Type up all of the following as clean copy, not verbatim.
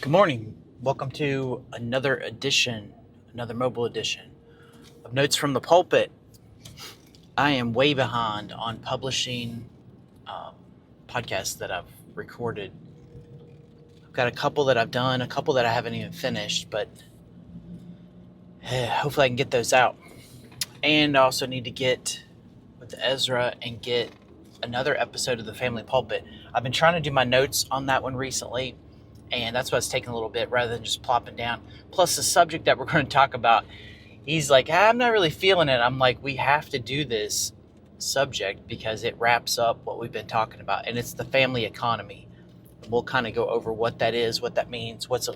Good morning. Welcome to another mobile edition of Notes from the Pulpit. I am way behind on publishing podcasts that I've recorded. I've got a couple that I've done, a couple that I haven't even finished, but hopefully I can get those out. And I also need to get with Ezra and get another episode of the Family Pulpit. I've been trying to do my notes on that one recently, and that's why it's taking a little bit rather than just plopping down. Plus, the subject that we're going to talk about, he's like, I'm not really feeling it. I'm like, we have to do this subject because it wraps up what we've been talking about, and it's the family economy. We'll kind of go over what that is, what that means, what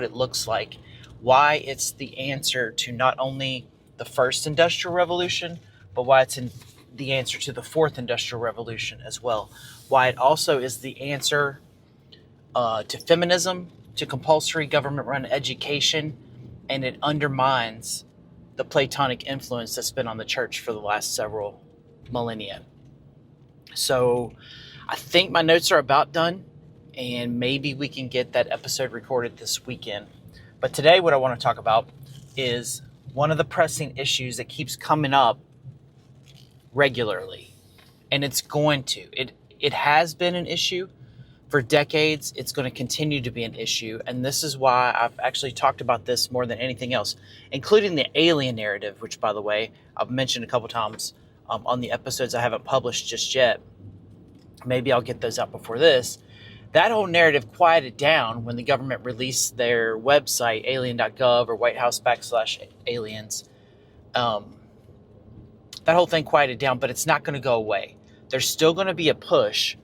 it looks like, why it's the answer to not only the first industrial revolution, but why it's the answer to the fourth industrial revolution as well. Why it also is the answer to feminism, to compulsory government-run education, and it undermines the Platonic influence that's been on the church for the last several millennia. So I think my notes are about done, and maybe we can get that episode recorded this weekend. But today what I want to talk about is one of the pressing issues that keeps coming up regularly, and it's going to. It has been an issue for decades. It's going to continue to be an issue, and this is why I've actually talked about this more than anything else, including the alien narrative, which, by the way, I've mentioned a couple times on the episodes I haven't published just yet. Maybe I'll get those out before this. That whole narrative quieted down when the government released their website, alien.gov or whitehouse/aliens. That whole thing quieted down, but it's not going to go away. There's still going to be a push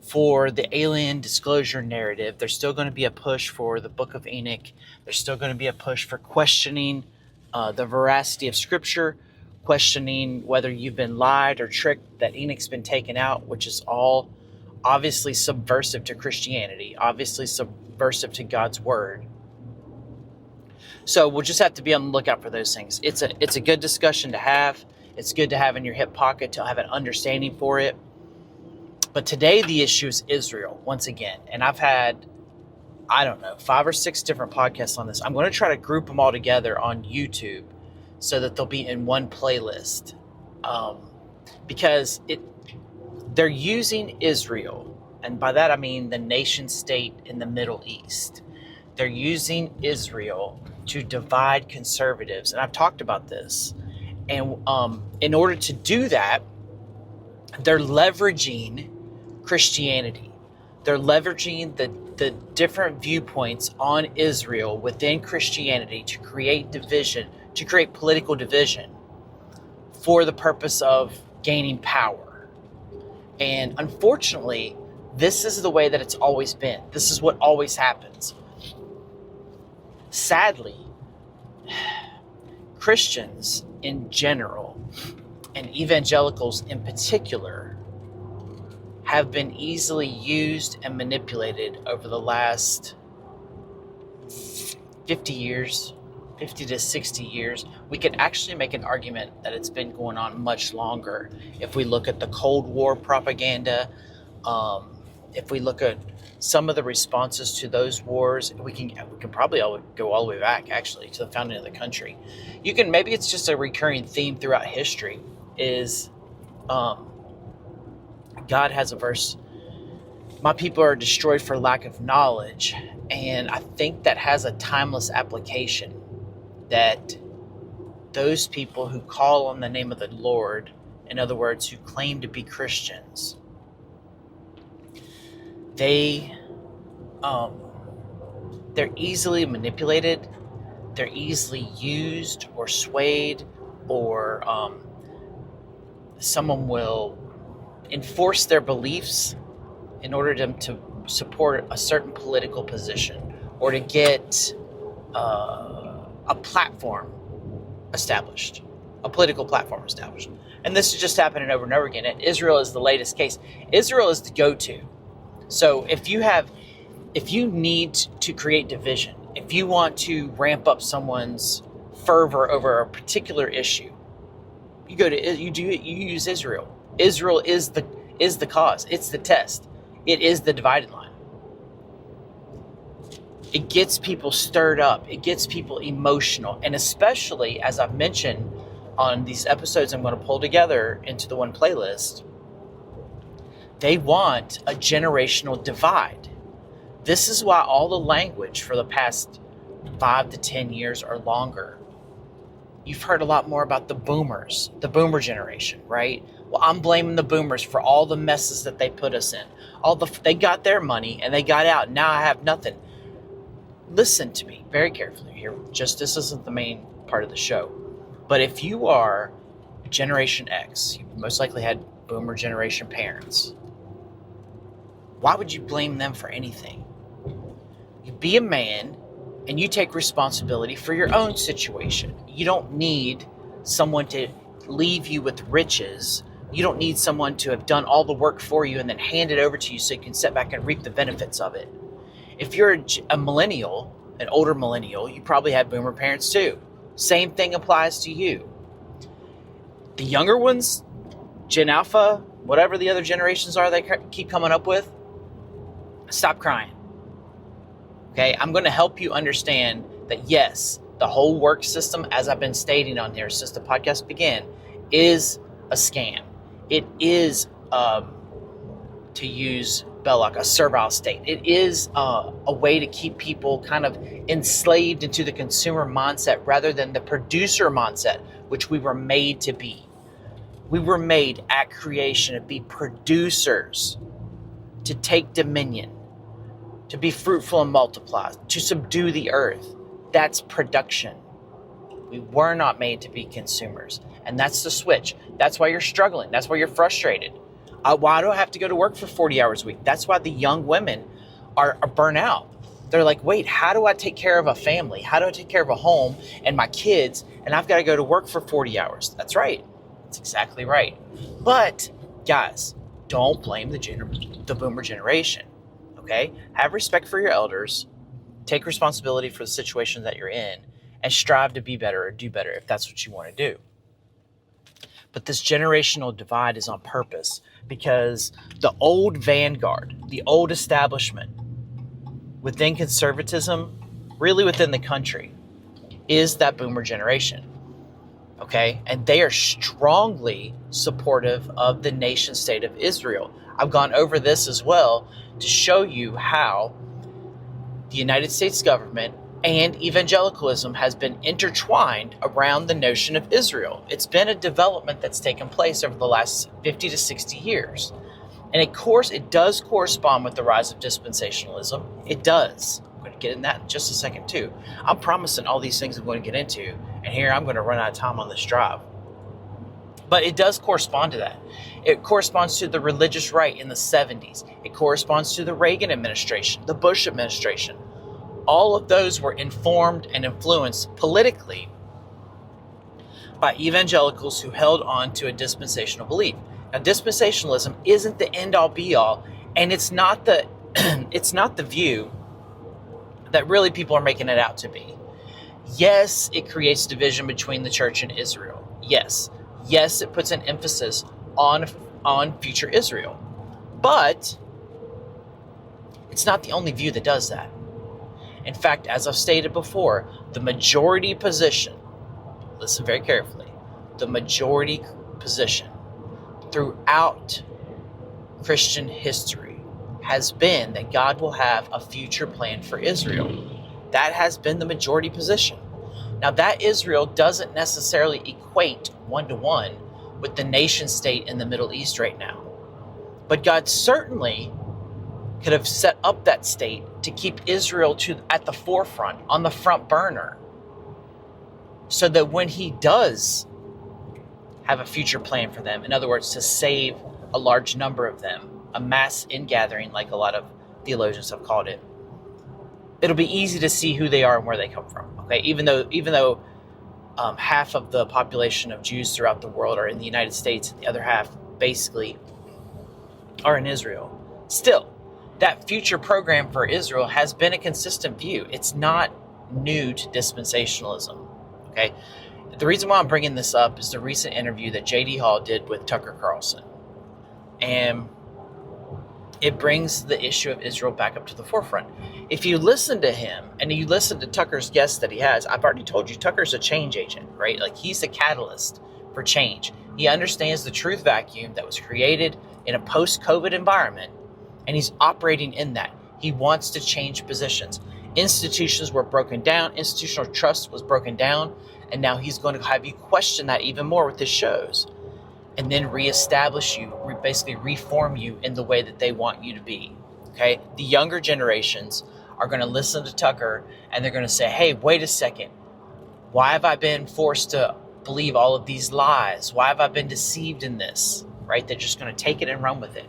for the alien disclosure narrative. There's still going to be a push for the Book of Enoch. There's still going to be a push for questioning the veracity of Scripture, questioning whether you've been lied or tricked, that Enoch's been taken out, which is all obviously subversive to Christianity, obviously subversive to God's Word. So we'll just have to be on the lookout for those things. It's a good discussion to have. It's good to have in your hip pocket to have an understanding for it. But today the issue is Israel, once again. And I've had, 5 or 6 different podcasts on this. I'm going to try to group them all together on YouTube so that they'll be in one playlist. Because they're using Israel, and by that I mean the nation state in the Middle East. They're using Israel to divide conservatives. And I've talked about this. And in order to do that, they're leveraging Christianity. They're leveraging the different viewpoints on Israel within Christianity to create division, to create political division for the purpose of gaining power. And unfortunately, this is the way that it's always been. This is what always happens. Sadly, Christians in general, and evangelicals in particular, have been easily used and manipulated over the last 50 years, 50 to 60 years. We could actually make an argument that it's been going on much longer. If we look at the Cold War propaganda, if we look at some of the responses to those wars, we can probably go all the way back, actually, to the founding of the country. Maybe it's just a recurring theme throughout history, is God has a verse, my people are destroyed for lack of knowledge. And I think that has a timeless application, that those people who call on the name of the Lord, in other words, who claim to be Christians, they're easily manipulated, they're easily used or swayed, or someone will enforce their beliefs in order to support a certain political position or to get a platform established, a political platform established. And this is just happening over and over again. And Israel is the latest case. Israel is the go-to. So if you need to create division, if you want to ramp up someone's fervor over a particular issue, you use Israel. Israel is the cause. It's the test. It is the dividing line. It gets people stirred up. It gets people emotional. And especially, as I've mentioned on these episodes I'm going to pull together into the one playlist, they want a generational divide. This is why all the language for the past 5 to 10 years or longer, you've heard a lot more about the boomers, the boomer generation, right? Well, I'm blaming the boomers for all the messes that they put us in. They got their money and they got out. Now I have nothing. Listen to me very carefully here. Just this isn't the main part of the show. But if you are Generation X, you most likely had boomer generation parents. Why would you blame them for anything? You be a man and you take responsibility for your own situation. You don't need someone to leave you with riches. You don't need someone to have done all the work for you and then hand it over to you so you can sit back and reap the benefits of it. If you're a millennial, an older millennial, you probably had boomer parents too. Same thing applies to you. The younger ones, Gen Alpha, whatever the other generations are they keep coming up with, stop crying. Okay, I'm going to help you understand that yes, the whole work system, as I've been stating on here since the podcast began, is a scam. It is, to use Belloc, a servile state. It is a way to keep people kind of enslaved into the consumer mindset rather than the producer mindset, which we were made to be. We were made at creation to be producers, to take dominion, to be fruitful and multiply, to subdue the earth. That's production. We were not made to be consumers. And that's the switch. That's why you're struggling. That's why you're frustrated. Why do I have to go to work for 40 hours a week? That's why the young women are burnt out. They're like, wait, how do I take care of a family? How do I take care of a home and my kids? And I've got to go to work for 40 hours. That's right. That's exactly right. But guys, don't blame the boomer generation. Okay? Have respect for your elders. Take responsibility for the situation that you're in and strive to be better or do better if that's what you want to do. But this generational divide is on purpose because the old vanguard, the old establishment within conservatism, really within the country, is that boomer generation. Okay? And they are strongly supportive of the nation state of Israel. I've gone over this as well to show you how the United States government and evangelicalism has been intertwined around the notion of Israel. It's been a development that's taken place over the last 50 to 60 years. And of course, it does correspond with the rise of dispensationalism. It does. I'm going to get in that in just a second too. I'm promising all these things I'm going to get into, and here I'm going to run out of time on this drive. But it does correspond to that. It corresponds to the religious right in the 70s. It corresponds to the Reagan administration, the Bush administration. All of those were informed and influenced politically by evangelicals who held on to a dispensational belief. Now, dispensationalism isn't the end-all be-all, and it's not the it's not the view that really people are making it out to be. Yes, it creates division between the church and Israel. Yes, it puts an emphasis on future Israel. But it's not the only view that does that. In fact, as I've stated before, the majority position, listen very carefully, the majority position throughout Christian history has been that God will have a future plan for Israel. That has been the majority position. Now, that Israel doesn't necessarily equate one-to-one with the nation state in the Middle East right now. But God certainly could have set up that state to keep Israel at the forefront, on the front burner, so that when he does have a future plan for them, in other words, to save a large number of them, a mass ingathering like a lot of theologians have called it, it'll be easy to see who they are and where they come from. Okay, even though half of the population of Jews throughout the world are in the United States, and the other half basically are in Israel, still, that future program for Israel has been a consistent view. It's not new to dispensationalism. Okay, the reason why I'm bringing this up is the recent interview that J.D. Hall did with Tucker Carlson, and it brings the issue of Israel back up to the forefront. If you listen to him and you listen to Tucker's guests that he has, I've already told you, Tucker's a change agent, right? Like, he's the catalyst for change. He understands the truth vacuum that was created in a post-COVID environment, and he's operating in that. He wants to change positions. Institutions were broken down. Institutional trust was broken down. And now he's going to have you question that even more with his shows, and then reestablish you, basically reform you in the way that they want you to be. Okay? The younger generations are going to listen to Tucker, and they're going to say, hey, wait a second. Why have I been forced to believe all of these lies? Why have I been deceived in this? Right? They're just going to take it and run with it.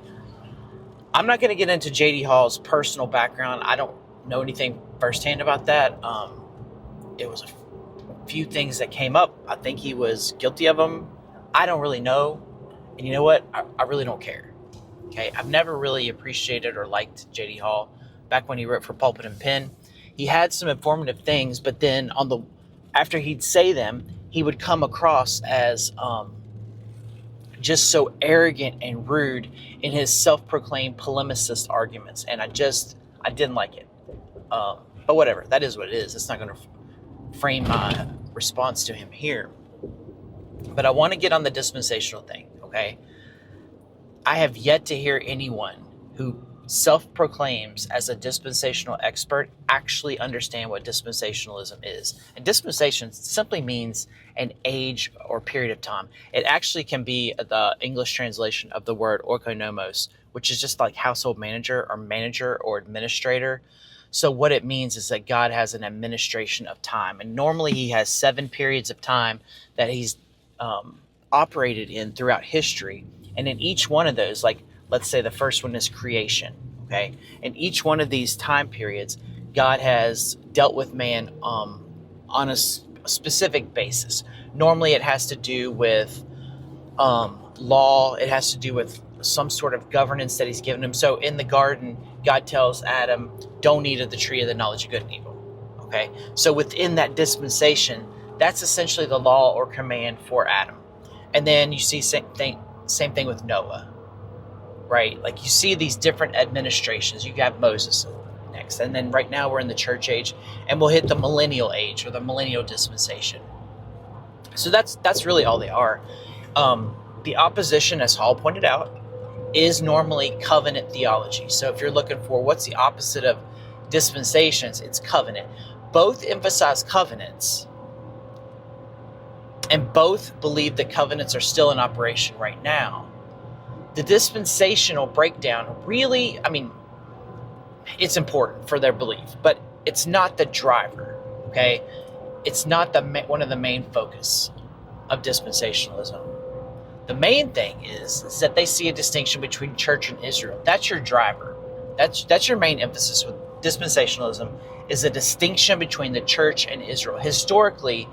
I'm not going to get into J.D. Hall's personal background. I don't know anything firsthand about that. It was a few things that came up. I think he was guilty of them. I don't really know. And you know what? I really don't care. Okay? I've never really appreciated or liked J.D. Hall. Back when he wrote for Pulpit and Pen, he had some informative things, but then after he'd say them, he would come across as just so arrogant and rude in his self-proclaimed polemicist arguments. And I didn't like it. But whatever, that is what it is. It's not going to frame my response to him here. But I want to get on the dispensational thing, okay? I have yet to hear anyone who self-proclaims as a dispensational expert actually understand what dispensationalism is. And dispensation simply means an age or period of time. It actually can be the English translation of the word oikonomos, which is just like household manager or administrator. So what it means is that God has an administration of time. And normally he has 7 periods of time that he's operated in throughout history. And in each one of those, like, let's say the first one is creation, okay? In each one of these time periods, God has dealt with man on a specific basis. Normally it has to do with law. It has to do with some sort of governance that he's given him. So in the garden, God tells Adam, don't eat of the tree of the knowledge of good and evil, okay? So within that dispensation, that's essentially the law or command for Adam. And then you see same thing with Noah, right? Like, you see these different administrations. You got Moses next. And then right now we're in the church age, and we'll hit the millennial age or the millennial dispensation. So that's really all they are. The opposition, as Hall pointed out, is normally covenant theology. So if you're looking for what's the opposite of dispensations, it's covenant. Both emphasize covenants, and both believe that covenants are still in operation right now. The dispensational breakdown really, it's important for their belief, but it's not the driver, okay? It's not one of the main focus of dispensationalism. The main thing is that they see a distinction between church and Israel. That's your driver. That's your main emphasis with dispensationalism, is a distinction between the church and Israel. Historically,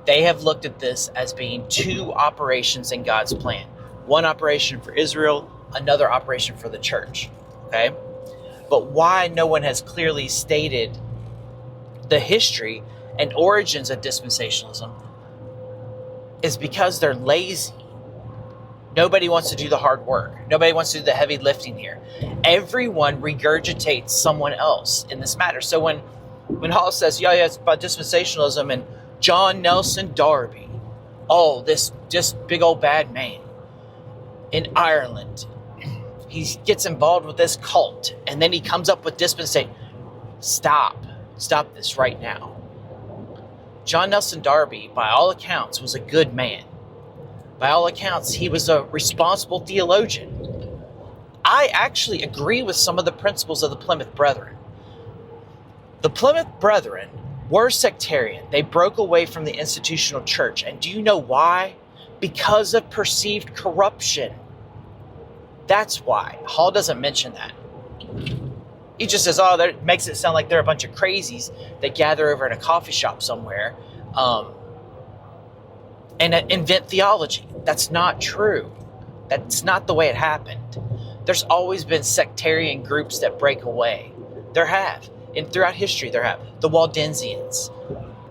they have looked at this as being 2 operations in God's plan. One operation for Israel, another operation for the church, okay? But why no one has clearly stated the history and origins of dispensationalism is because they're lazy. Nobody wants to do the hard work. Nobody wants to do the heavy lifting here. Everyone regurgitates someone else in this matter. So when Hall says, yeah, it's about dispensationalism and John Nelson Darby, this just big old bad man in Ireland, he gets involved with this cult, and then he comes up with dispensation. Stop this right now. John Nelson Darby, by all accounts, was a good man. By all accounts, he was a responsible theologian. I actually agree with some of the principles of the Plymouth Brethren. The Plymouth Brethren were sectarian. They broke away from the institutional church. And do you know why? Because of perceived corruption. That's why. Hall doesn't mention that. He just says, that makes it sound like they're a bunch of crazies that gather over in a coffee shop somewhere and invent theology. That's not true. That's not the way it happened. There's always been sectarian groups that break away. There have. And throughout history, there have. The Waldensians.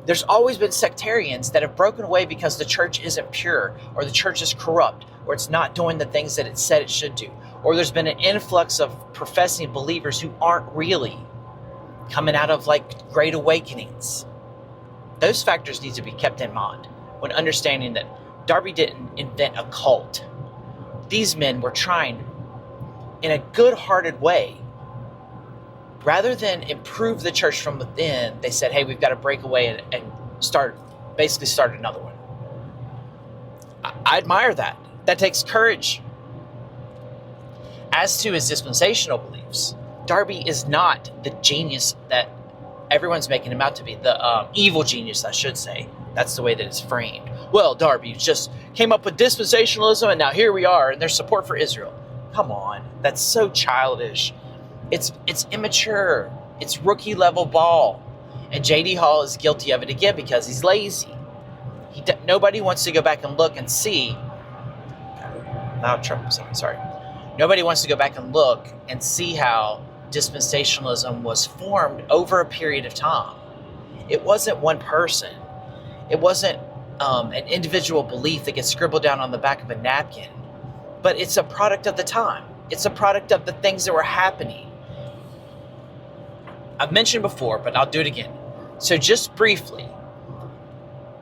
There's always been sectarians that have broken away because the church isn't pure, or the church is corrupt, or it's not doing the things that it said it should do, or there's been an influx of professing believers who aren't really coming out of like great awakenings. Those factors need to be kept in mind when understanding that Darby didn't invent a cult. These men were trying, in a good-hearted way, rather than improve the church from within, they said, hey, we've got to break away and start another one. I admire that. That takes courage. As to his dispensational beliefs, Darby is not the genius that everyone's making him out to be. The evil genius, I should say. That's the way that it's framed. Well, Darby just came up with dispensationalism, and now here we are, and there's support for Israel. Come on. That's so childish. It's immature. It's rookie-level ball. And J.D. Hall is guilty of it again because he's lazy. Nobody wants to go back and look and see. Loud trumpet singing, sorry. Nobody wants to go back and look and see how dispensationalism was formed over a period of time. It wasn't one person. It wasn't an individual belief that gets scribbled down on the back of a napkin. But it's a product of the time. It's a product of the things that were happening. I've mentioned before, but I'll do it again. So just briefly,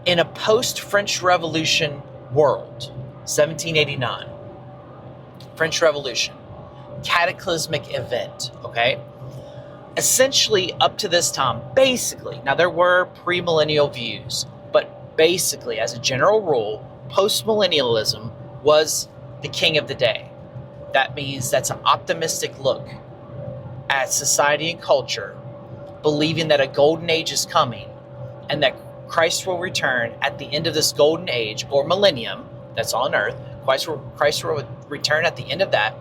in a post-French Revolution world, 1789, French Revolution, cataclysmic event, okay? Essentially, up to this time, basically, now there were premillennial views, but basically, as a general rule, postmillennialism was the king of the day. That means that's an optimistic look at society and culture, believing that a golden age is coming and that Christ will return at the end of this golden age or millennium that's on earth. Christ will return at the end of that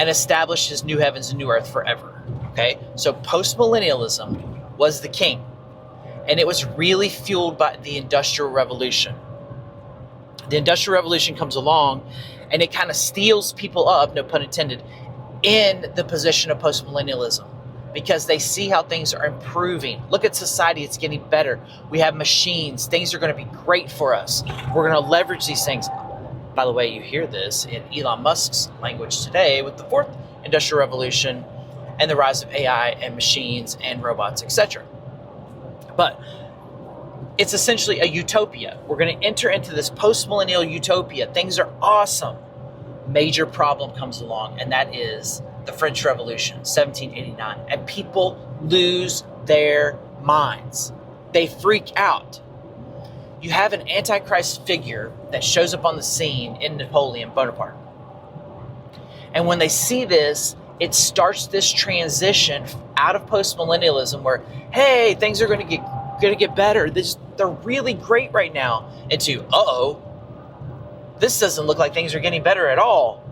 and establish his new heavens and new earth forever. Okay? So postmillennialism was the king. And it was really fueled by the Industrial Revolution. The Industrial Revolution comes along and it kind of steals people up, no pun intended, in the position of postmillennialism because they see how things are improving. Look at society, it's getting better. We have machines. Things are going to be great for us. We're going to leverage these things. By the way, you hear this in Elon Musk's language today with the fourth Industrial Revolution and the rise of AI and machines and robots, etc. But it's essentially a utopia. We're going to enter into this post-millennial utopia. Things are awesome. Major problem comes along, and that is the French Revolution, 1789. And people lose their minds. They freak out. You have an Antichrist figure that shows up on the scene in Napoleon Bonaparte. And when they see this, it starts this transition out of postmillennialism where, hey, things are going to get better. They're really great right now. Into, uh-oh, this doesn't look like things are getting better at all.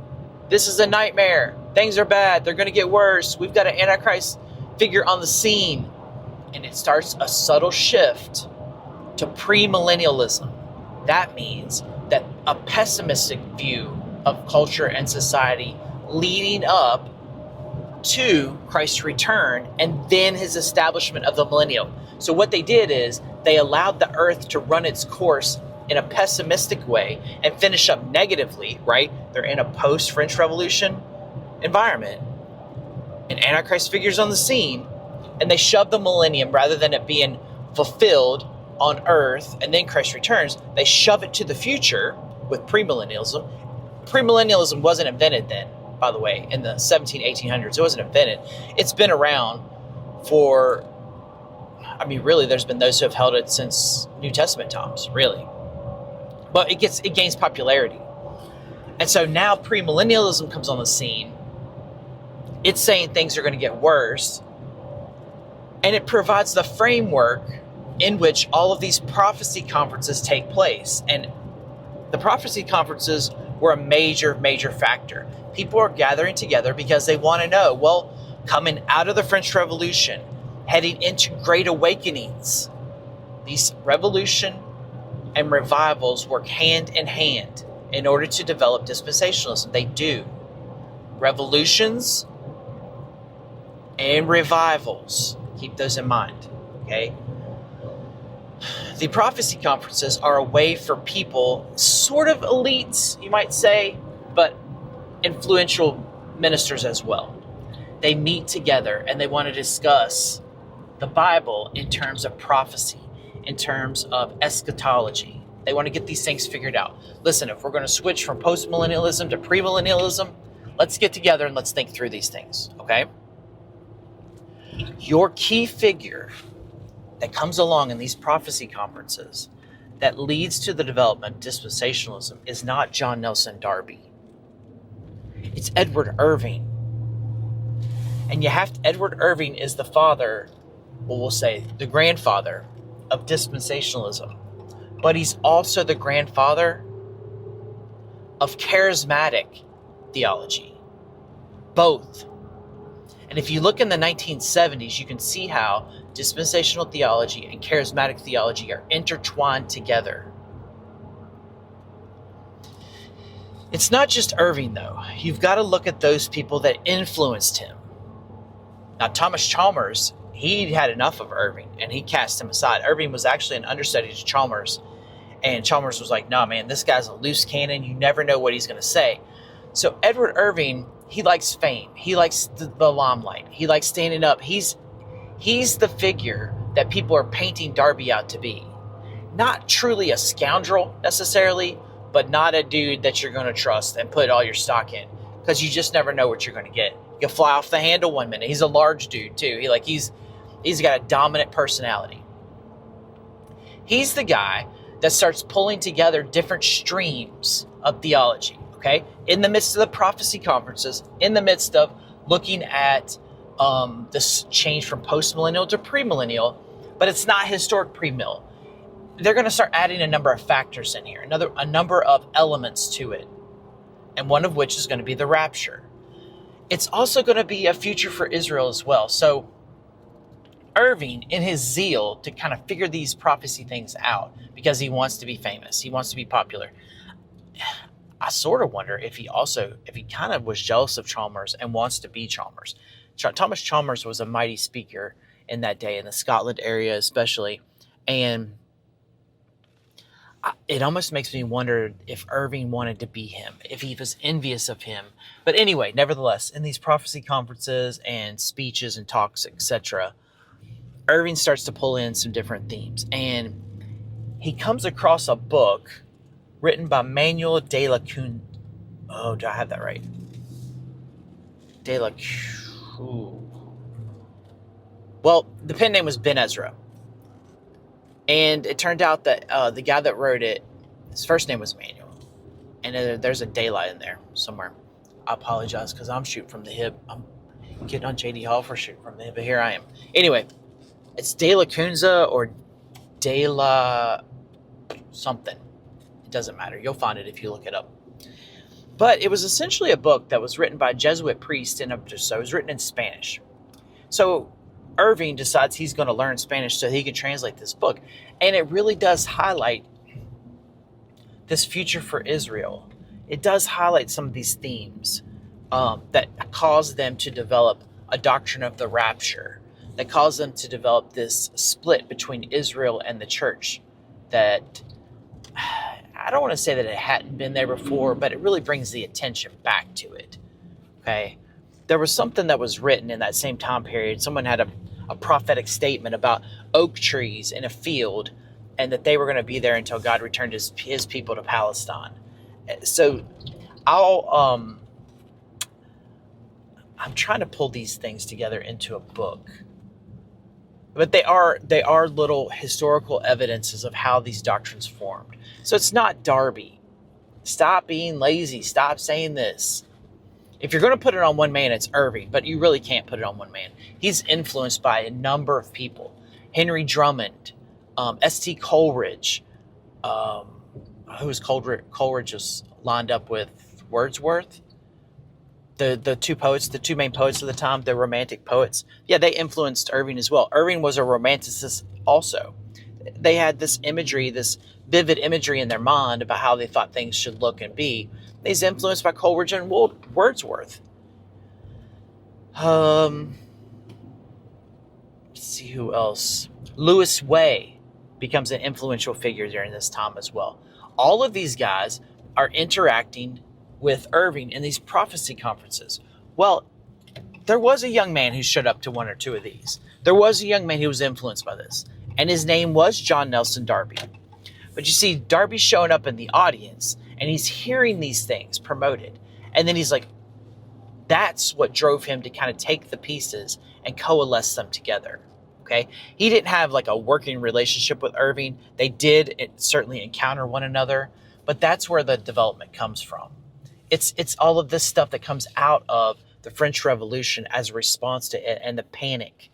This is a nightmare. Things are bad. They're going to get worse. We've got an Antichrist figure on the scene. And it starts a subtle shift to premillennialism. That means that a pessimistic view of culture and society leading up to Christ's return and then his establishment of the millennium. So what they did is they allowed the earth to run its course in a pessimistic way and finish up negatively, right? They're in a post-French Revolution environment and Antichrist figures on the scene, and they shove the millennium rather than it being fulfilled on earth and then Christ returns, they shove it to the future with premillennialism. Premillennialism wasn't invented then, by the way, in the 1800s. It wasn't invented. It's been around for, really, there's been those who have held it since New Testament times, really. But it gains popularity. And so now premillennialism comes on the scene. It's saying things are going to get worse. And it provides the framework in which all of these prophecy conferences take place. And the prophecy conferences were a major, major factor. People are gathering together because they want to know, well, coming out of the French Revolution, heading into great awakenings, these revolution and revivals work hand in hand in order to develop dispensationalism. They do. Revolutions and revivals. Keep those in mind, okay? The prophecy conferences are a way for people, sort of elites, you might say, but influential ministers as well. They meet together and they want to discuss the Bible in terms of prophecy, in terms of eschatology. They want to get these things figured out. Listen, if we're going to switch from postmillennialism to premillennialism, let's get together and let's think through these things, okay? Your key figure that comes along in these prophecy conferences that leads to the development of dispensationalism is not John Nelson Darby. It's Edward Irving. And Edward Irving is the father, well, we'll say the grandfather of dispensationalism. But he's also the grandfather of charismatic theology. Both. And if you look in the 1970s, you can see how dispensational theology and charismatic theology are intertwined together. It's not just Irving, though. You've got to look at those people that influenced him. Now, Thomas Chalmers, he had enough of Irving, and he cast him aside. Irving was actually an understudy to Chalmers, and Chalmers was like, "No, man, this guy's a loose cannon. You never know what he's going to say." So Edward Irving, he likes fame. He likes the limelight. He likes standing up. He's the figure that people are painting Darby out to be. Not truly a scoundrel necessarily, but not a dude that you're going to trust and put all your stock in, because you just never know what you're going to get. You'll fly off the handle one minute. He's a large dude too. He's got a dominant personality. He's the guy that starts pulling together different streams of theology, okay? In the midst of the prophecy conferences, in the midst of looking at this change from postmillennial to premillennial, but it's not historic premill. They're going to start adding a number of factors in here, a number of elements to it, and one of which is going to be the rapture. It's also going to be a future for Israel as well. So Irving, in his zeal to kind of figure these prophecy things out, because he wants to be famous, he wants to be popular, I sort of wonder if he kind of was jealous of Chalmers and wants to be Chalmers. Thomas Chalmers was a mighty speaker in that day, in the Scotland area especially, and it almost makes me wonder if Irving wanted to be him, if he was envious of him. But anyway, nevertheless, in these prophecy conferences and speeches and talks, etc., Irving starts to pull in some different themes. And he comes across a book written by Manuel de la Cun... Oh, do I have that right? De la... Well, the pen name was Ben Ezra. And it turned out that the guy that wrote it, his first name was Manuel. And there's a daylight in there somewhere. I apologize because I'm shooting from the hip. I'm getting on JD Hall for shooting from the hip, but here I am. Anyway, it's De La Cunza or De La something. It doesn't matter. You'll find it if you look it up. But it was essentially a book that was written by a Jesuit priest, so it was written in Spanish. So Irving decides he's going to learn Spanish so he can translate this book. And it really does highlight this future for Israel. It does highlight some of these themes that cause them to develop a doctrine of the rapture, that cause them to develop this split between Israel and the church that I don't want to say that it hadn't been there before, but it really brings the attention back to it. Okay. There was something that was written in that same time period. Someone had a prophetic statement about oak trees in a field and that they were going to be there until God returned his people to Palestine. So I'm trying to pull these things together into a book. But they are little historical evidences of how these doctrines formed. So it's not Darby. Stop being lazy. Stop saying this. If you're going to put it on one man, it's Irving, but you really can't put it on one man. He's influenced by a number of people. Henry Drummond, S.T. Coleridge, who was Coleridge was lined up with Wordsworth. The two main poets of the time, the Romantic poets. Yeah, they influenced Irving as well. Irving was a Romanticist also. They had this imagery, this vivid imagery in their mind about how they thought things should look and be. He's influenced by Coleridge and Wordsworth. Let's see who else. Lewis Way becomes an influential figure during this time as well. All of these guys are interacting with Irving in these prophecy conferences. Well, there was a young man who showed up to one or two of these. There was a young man who was influenced by this, and his name was John Nelson Darby. But you see, Darby's showing up in the audience, and he's hearing these things promoted. And then he's like, that's what drove him to kind of take the pieces and coalesce them together. Okay? He didn't have like a working relationship with Irving. They did certainly encounter one another, but that's where the development comes from. It's all of this stuff that comes out of the French Revolution as a response to it and the panic.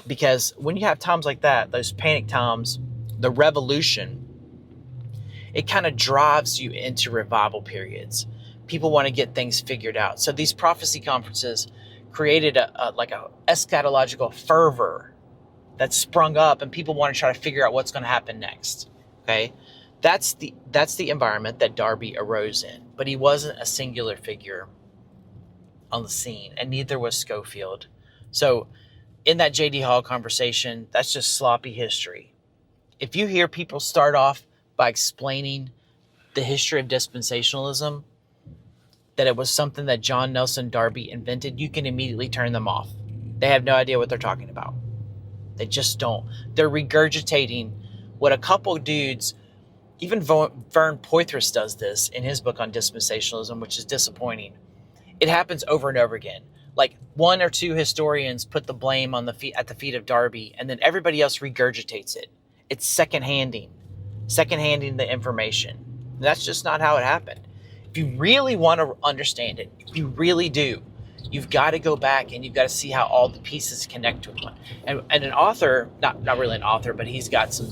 Because when you have times like that, those panic times, the revolution, it kind of drives you into revival periods. People want to get things figured out. So these prophecy conferences created a eschatological fervor that sprung up, and people want to try to figure out what's going to happen next. Okay? That's the environment that Darby arose in. But he wasn't a singular figure on the scene, and neither was Schofield. So in that J.D. Hall conversation, that's just sloppy history. If you hear people start off by explaining the history of dispensationalism, that it was something that John Nelson Darby invented, you can immediately turn them off. They have no idea what they're talking about. They just don't. They're regurgitating what a couple dudes, even Vern Poythress does this in his book on dispensationalism, which is disappointing. It happens over and over again. Like one or two historians put the blame on at the feet of Darby, and then everybody else regurgitates it. It's second-handing the information. And that's just not how it happened. If you really want to understand it, if you really do, you've got to go back and you've got to see how all the pieces connect to one. And an author, not really an author, but he's got some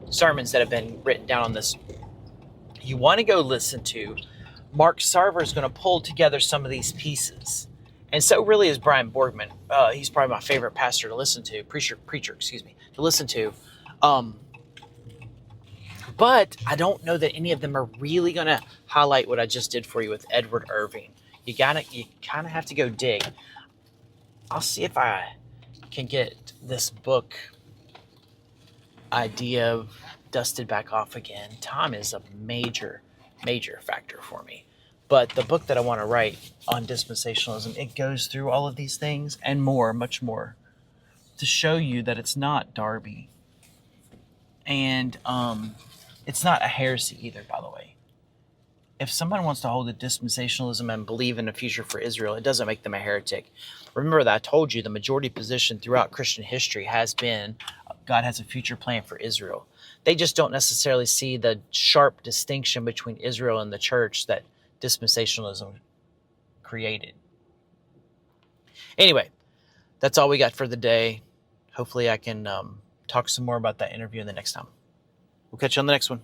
sermons that have been written down on this. You want to go listen to. Mark Sarver is going to pull together some of these pieces. And so really is Brian Borgman. He's probably my favorite pastor to listen to, preacher, to listen to. But I don't know that any of them are really going to highlight what I just did for you with Edward Irving. You kind of have to go dig. I'll see if I can get this book idea dusted back off again. Time is a major factor for me. But the book that I want to write on dispensationalism, it goes through all of these things and more, much more, to show you that it's not Darby. And it's not a heresy either, by the way. If someone wants to hold a dispensationalism and believe in a future for Israel, it doesn't make them a heretic. Remember that I told you the majority position throughout Christian history has been God has a future plan for Israel. They just don't necessarily see the sharp distinction between Israel and the church that dispensationalism created. Anyway, that's all we got for the day. Hopefully I can talk some more about that interview in the next time. We'll catch you on the next one.